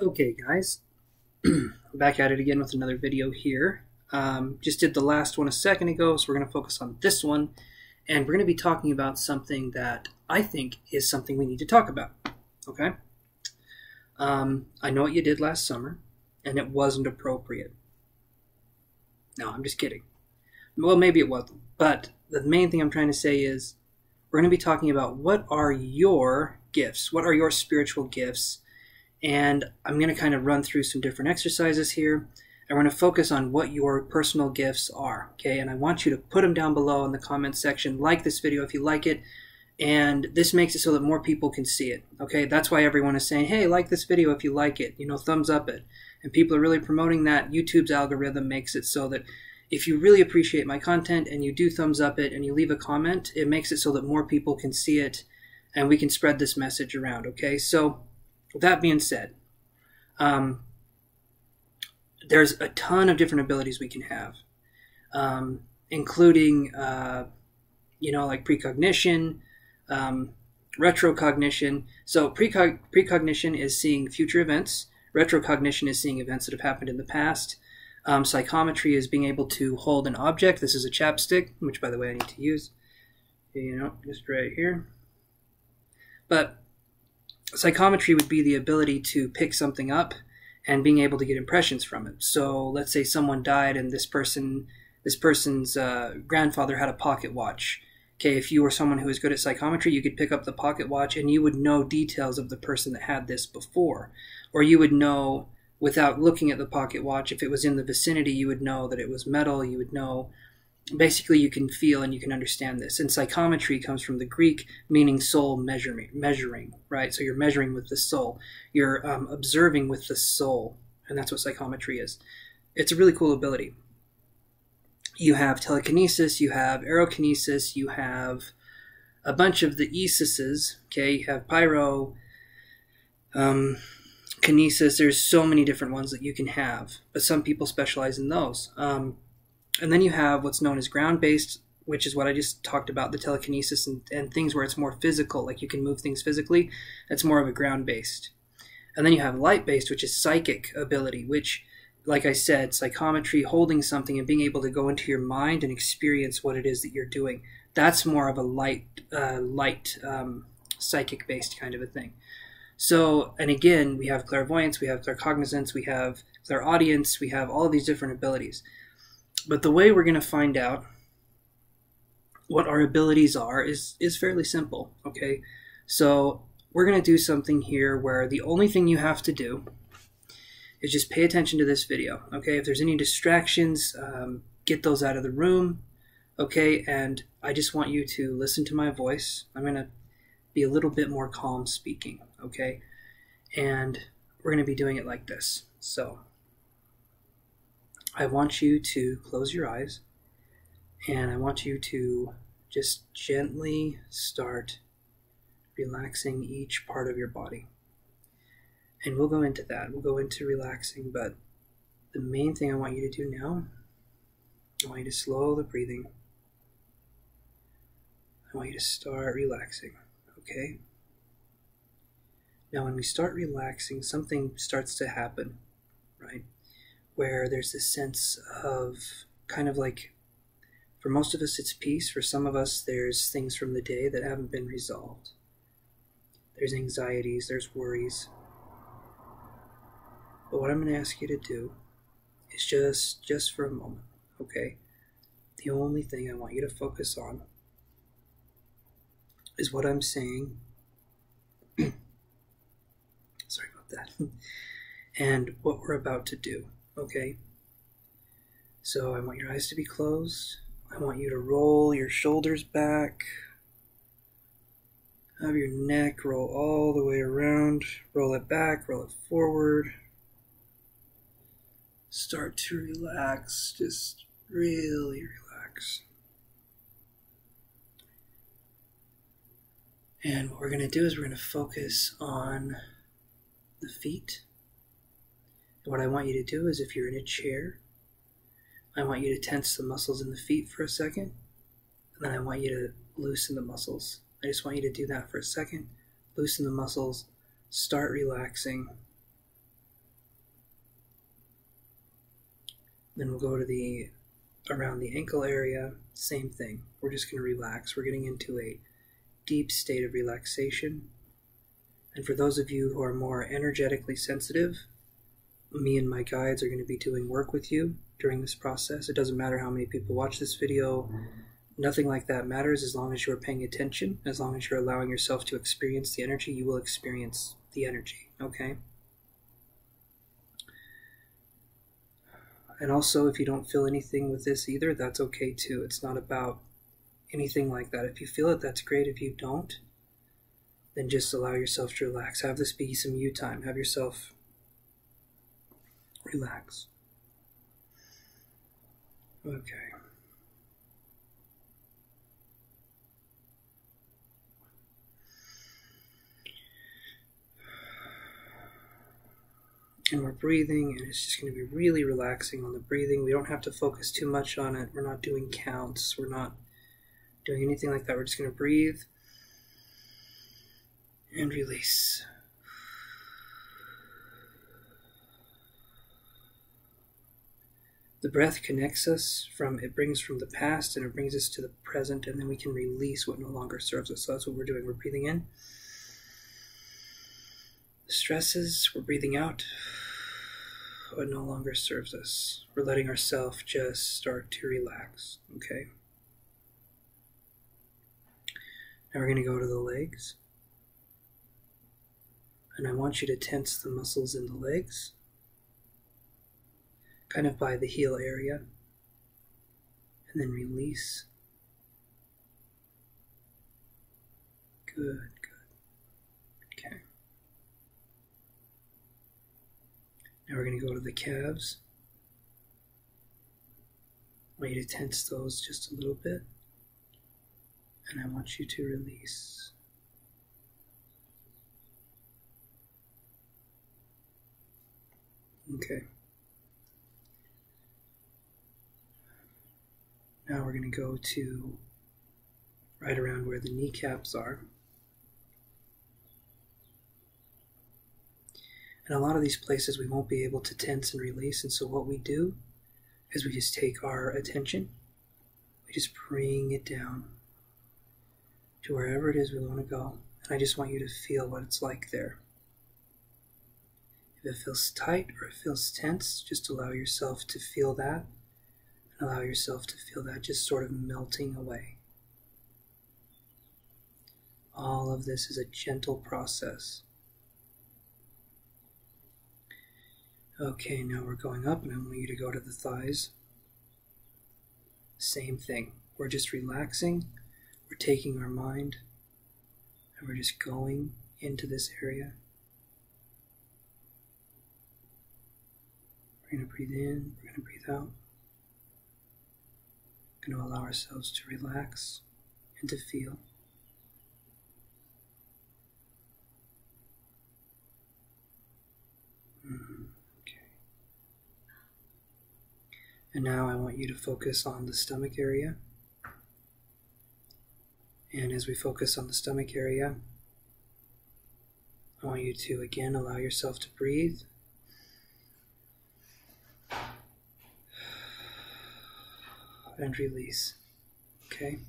Okay, guys, back at it again with another video here. Just did the last one a second ago, so we're going to focus on this one, and we're going to be talking about something that I think is something we need to talk about. Okay? I know what you did last summer, and it wasn't appropriate. No, I'm just kidding. Well, maybe it wasn't, but the main thing I'm trying to say is we're going to be talking about what are your gifts? What are your spiritual gifts? And I'm going to kind of run through some different exercises here. And we're going to focus on what your personal gifts are, okay? And I want you to put them down below in the comments section. Like this video if you like it. And this makes it so that more people can see it, okay? That's why everyone is saying, hey, like this video if you like it. You know, thumbs up it. And people are really promoting that. YouTube's algorithm makes it so that if you really appreciate my content and you do thumbs up it and you leave a comment, it makes it so that more people can see it and we can spread this message around, okay? So with that being said, there's a ton of different abilities we can have, including, like precognition, retrocognition. So precognition is seeing future events. Retrocognition is seeing events that have happened in the past. Psychometry is being able to hold an object. This is a chapstick, which, by the way, I need to use, just right here. But psychometry would be the ability to pick something up and being able to get impressions from it. So let's say someone died and this person's grandfather had a pocket watch. Okay, if you were someone who was good at psychometry, you could pick up the pocket watch and you would know details of the person that had this before. Or you would know, without looking at the pocket watch, if it was in the vicinity, you would know that it was metal. You would know, basically you can feel and you can understand this. And psychometry comes from the Greek meaning soul measuring, right? So you're measuring with the soul. You're observing with the soul. And that's what psychometry is. It's a really cool ability. You have telekinesis, you have aerokinesis, you have a bunch of the esises, okay? You have pyro, kinesis. There's so many different ones that you can have, but some people specialize in those. And then you have what's known as ground-based, which is what I just talked about, the telekinesis and things where it's more physical, like you can move things physically. That's more of a ground-based. And then you have light-based, which is psychic ability, which, like I said, psychometry, holding something and being able to go into your mind and experience what it is that you're doing. That's more of a light psychic-based kind of a thing. So, and again, we have clairvoyance, we have claircognizance, we have clairaudience, we have all of these different abilities. But the way we're going to find out what our abilities are is fairly simple, okay? So we're going to do something here where the only thing you have to do is just pay attention to this video, okay? If there's any distractions, get those out of the room, okay? And I just want you to listen to my voice. I'm going to be a little bit more calm speaking, okay? And we're going to be doing it like this. So I want you to close your eyes, and I want you to just gently start relaxing each part of your body. And we'll go into that. We'll go into relaxing, but the main thing I want you to do now, I want you to slow the breathing. I want you to start relaxing, okay? Now when we start relaxing, something starts to happen, right? Where there's this sense of kind of like, for most of us it's peace, for some of us there's things from the day that haven't been resolved. There's anxieties, there's worries. But what I'm going to ask you to do is just for a moment, okay? The only thing I want you to focus on is what I'm saying. Sorry about that. And what we're about to do, okay? So I want your eyes to be closed. I want you to roll your shoulders back. Have your neck roll all the way around. Roll it back, roll it forward. Start to relax, just really relax. And what we're going to do is we're going to focus on the feet. And what I want you to do is, if you're in a chair, I want you to tense the muscles in the feet for a second, and then I want you to loosen the muscles. I just want you to do that for a second. Loosen the muscles, start relaxing, Then we'll go to around the ankle area, same thing. We're just going to relax. We're getting into a deep state of relaxation. And for those of you who are more energetically sensitive, me and my guides are going to be doing work with you during this process. It doesn't matter how many people watch this video. Nothing like that matters. As long as you're paying attention, as long as you're allowing yourself to experience the energy, you will experience the energy, okay? And also, if you don't feel anything with this either, that's okay too. It's not about anything like that. If you feel it, that's great. If you don't, then just allow yourself to relax. Have this be some you time. Have yourself relax. Okay. And we're breathing, and it's just going to be really relaxing on the breathing. We don't have to focus too much on it. We're not doing counts. We're not doing anything like that. We're just going to breathe and release. The breath connects us it brings from the past and it brings us to the present, and then we can release what no longer serves us. So that's what we're doing. We're breathing in stresses, we're breathing out what no longer serves us. We're letting ourselves just start to relax, okay? Now we're going to go to the legs. And I want you to tense the muscles in the legs, kind of by the heel area, and then release. Good, good. Okay. Now we're going to go to the calves. I want you to tense those just a little bit, and I want you to release. Okay. Now we're going to go to right around where the kneecaps are. And a lot of these places we won't be able to tense and release, and so what we do is we just take our attention, we just bring it down to wherever it is we want to go. And I just want you to feel what it's like there. If it feels tight or it feels tense, just allow yourself to feel that, and allow yourself to feel that just sort of melting away. All of this is a gentle process. Okay, now we're going up, and I want you to go to the thighs. Same thing. We're just relaxing. We're taking our mind, and we're just going into this area. We're going to breathe in, we're going to breathe out. We're going to allow ourselves to relax and to feel. And now I want you to focus on the stomach area. And as we focus on the stomach area, I want you to again allow yourself to breathe. And release. Okay?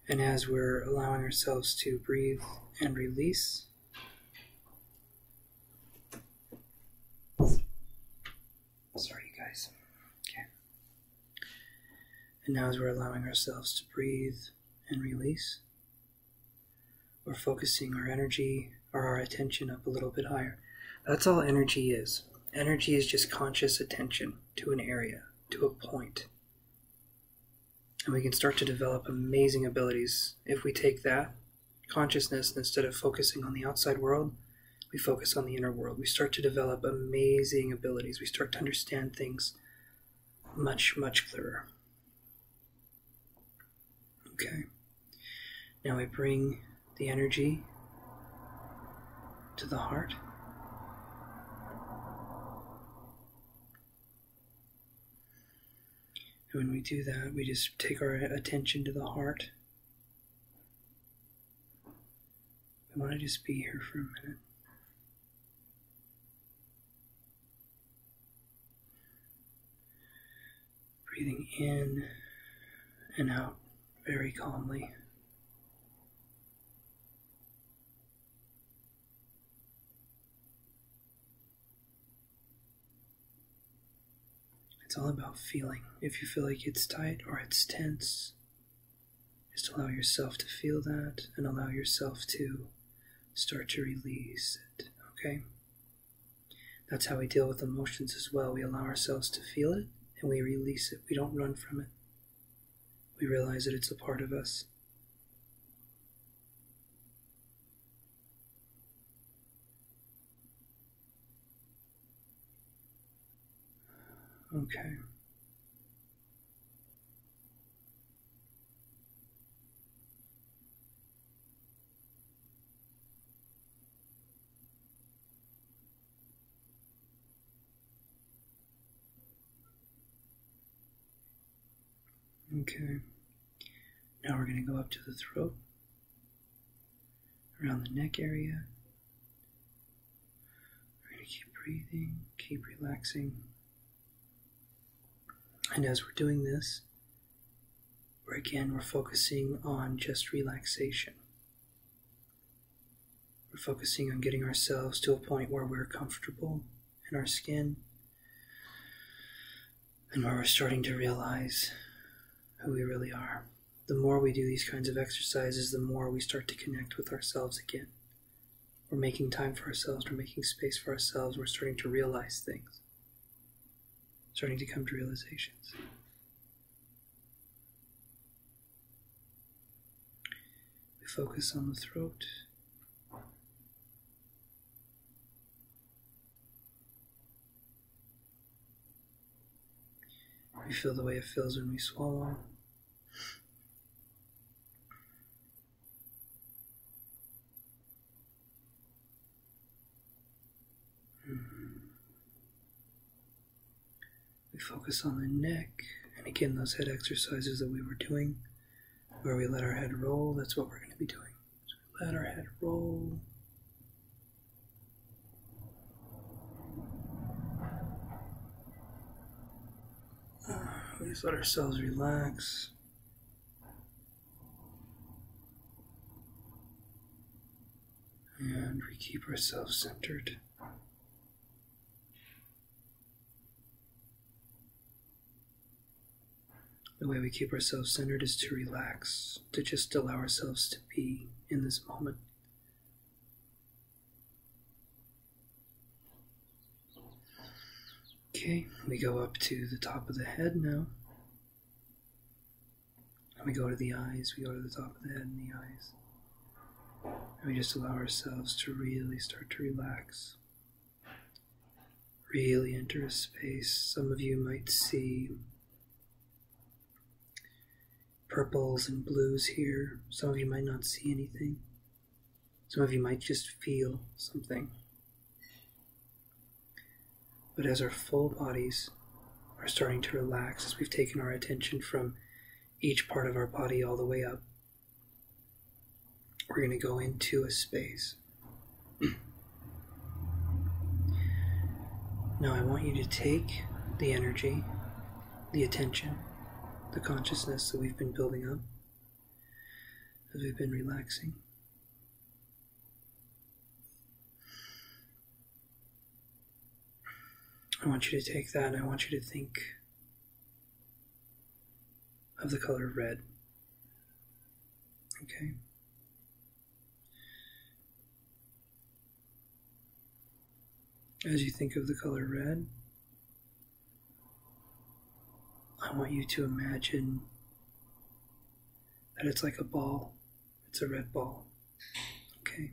And as we're allowing ourselves to breathe and release, sorry, you guys. Okay. And now as we're allowing ourselves to breathe and release, we're focusing our energy or our attention up a little bit higher. That's all energy is. Energy is just conscious attention to an area, to a point. And we can start to develop amazing abilities if we take that consciousness, and instead of focusing on the outside world, we focus on the inner world. We start to develop amazing abilities. We start to understand things much, much clearer. Okay. Now I bring the energy to the heart. And when we do that, we just take our attention to the heart. We want to just be here for a minute. Breathing in and out very calmly. It's all about feeling. If you feel like it's tight or it's tense, just allow yourself to feel that and allow yourself to start to release it, okay? That's how we deal with emotions as well. We allow ourselves to feel it and we release it. We don't run from it. We realize that it's a part of us. Okay. Okay. Now we're going to go up to the throat, around the neck area. We're going to keep breathing, keep relaxing. And as we're doing this, we're focusing on just relaxation. We're focusing on getting ourselves to a point where we're comfortable in our skin and where we're starting to realize who we really are. The more we do these kinds of exercises, the more we start to connect with ourselves again. We're making time for ourselves, we're making space for ourselves, we're starting to realize things. Starting to come to realizations. We focus on the throat. We feel the way it feels when we swallow. We focus on the neck, and again, those head exercises that we were doing, where we let our head roll, that's what we're going to be doing. So we let our head roll. We just let ourselves relax. And we keep ourselves centered. The way we keep ourselves centered is to relax, to just allow ourselves to be in this moment. Okay, we go up to the top of the head now. And we go to the eyes, we go to the top of the head and the eyes. And we just allow ourselves to really start to relax. Really enter a space. Some of you might see purples and blues here. Some of you might not see anything. Some of you might just feel something. But as our full bodies are starting to relax, as we've taken our attention from each part of our body all the way up, we're going to go into a space. Now I want you to take the energy, the attention, the consciousness that we've been building up as we've been relaxing. I want you to take that and I want you to think of the color red. Okay? As you think of the color red, I want you to imagine that it's like a ball. It's a red ball. Okay?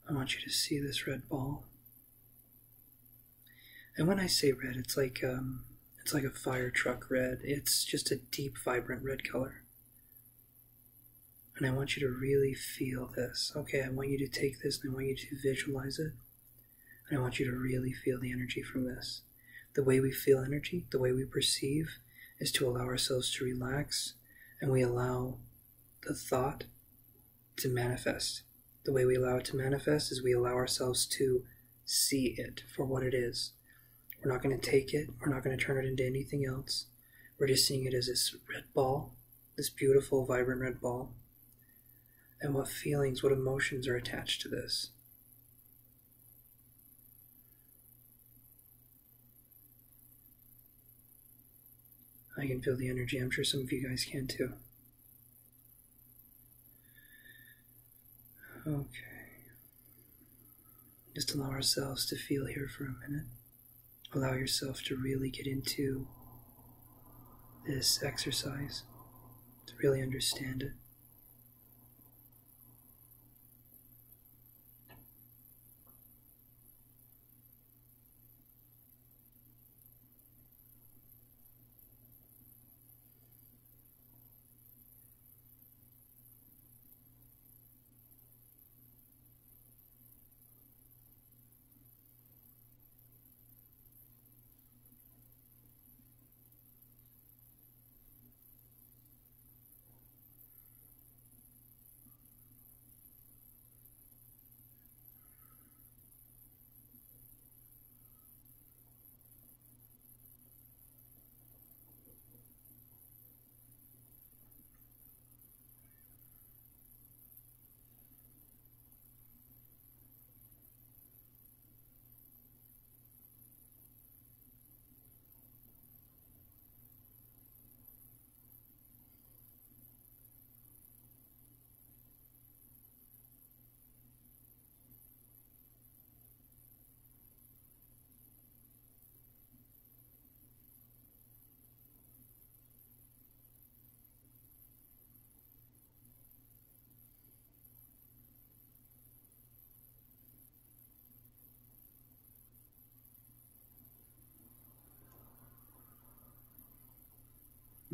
I want you to see this red ball. And when I say red, it's like a fire truck red. It's just a deep, vibrant red color. And I want you to really feel this. Okay, I want you to take this and I want you to visualize it. And I want you to really feel the energy from this. The way we feel energy, the way we perceive, is to allow ourselves to relax, and we allow the thought to manifest. The way we allow it to manifest is we allow ourselves to see it for what it is. We're not going to take it. We're not going to turn it into anything else. We're just seeing it as this red ball, this beautiful, vibrant red ball. And what feelings, what emotions are attached to this. I can feel the energy. I'm sure some of you guys can too. Okay. Just allow ourselves to feel here for a minute. Allow yourself to really get into this exercise, to really understand it.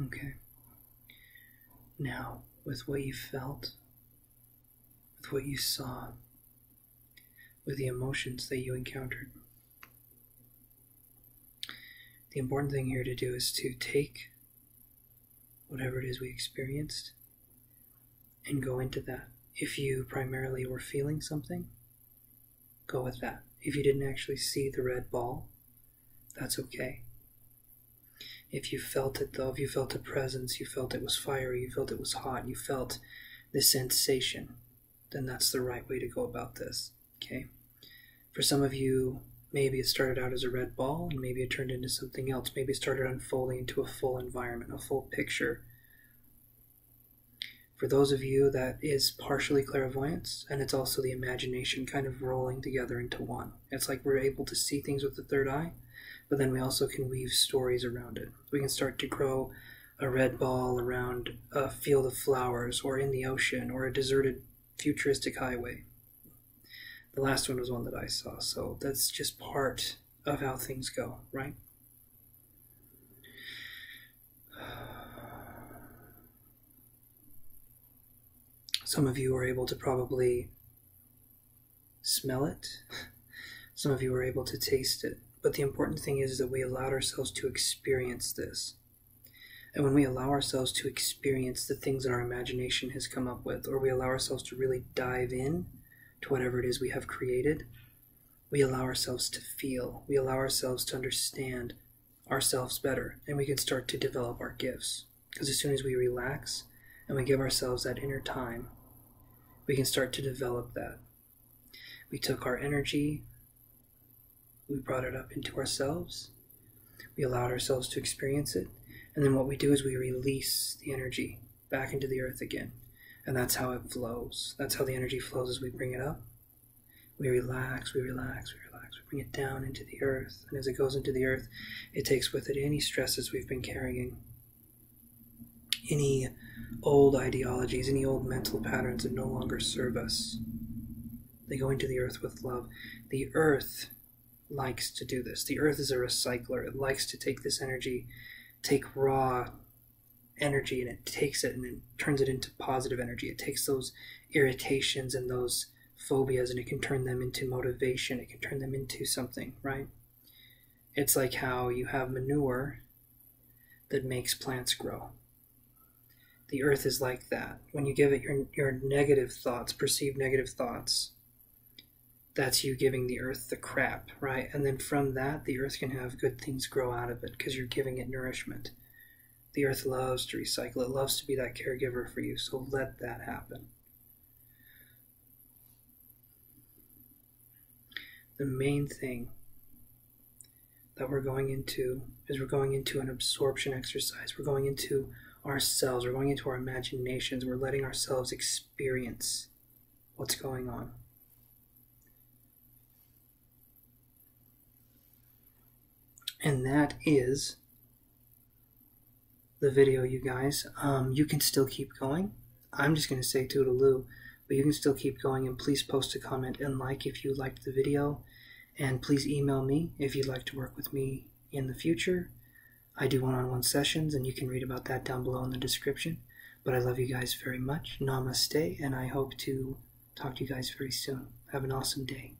Okay. Now, with what you felt, with what you saw, with the emotions that you encountered, the important thing here to do is to take whatever it is we experienced and go into that. If you primarily were feeling something, go with that. If you didn't actually see the red ball, that's okay. If you felt it though, if you felt a presence, you felt it was fiery, you felt it was hot, you felt the sensation, then that's the right way to go about this, okay? For some of you, maybe it started out as a red ball and maybe it turned into something else. Maybe it started unfolding into a full environment, a full picture. For those of you, that is partially clairvoyance, and it's also the imagination kind of rolling together into one. It's like we're able to see things with the third eye, but then we also can weave stories around it. We can start to grow a red ball around a field of flowers, or in the ocean, or a deserted futuristic highway. The last one was one that I saw, so that's just part of how things go, right? Some of you are able to probably smell it. Some of you are able to taste it. But the important thing is that we allowed ourselves to experience this. And when we allow ourselves to experience the things that our imagination has come up with, or we allow ourselves to really dive in to whatever it is we have created, we allow ourselves to feel. We allow ourselves to understand ourselves better. And we can start to develop our gifts. Because as soon as we relax and we give ourselves that inner time, we can start to develop that. We took our energy, we brought it up into ourselves, we allowed ourselves to experience it, and then what we do is we release the energy back into the earth again. And that's how it flows. That's how the energy flows as we bring it up. We relax, we relax, we relax, we bring it down into the earth. And as it goes into the earth, it takes with it any stresses we've been carrying, any old ideologies, any old mental patterns that no longer serve us. They go into the earth with love. The earth likes to do this. The earth is a recycler. It likes to take this energy, take raw energy, and it takes it and it turns it into positive energy. It takes those irritations and those phobias and it can turn them into motivation. It can turn them into something, right? It's like how you have manure that makes plants grow. The earth is like that. When you give it your negative thoughts, perceived negative thoughts, that's you giving the earth the crap, right? And then from that, the earth can have good things grow out of it because you're giving it nourishment. The earth loves to recycle. It loves to be that caregiver for you, so let that happen. The main thing that we're going into is we're going into an absorption exercise. We're going into ourselves. We're going into our imaginations. We're letting ourselves experience what's going on. And that is the video, you guys. You can still keep going. I'm just going to say toodaloo, but you can still keep going, and please post a comment and like if you liked the video, and please email me if you'd like to work with me in the future. I do one-on-one sessions, and you can read about that down below in the description. But I love you guys very much. Namaste, and I hope to talk to you guys very soon. Have an awesome day.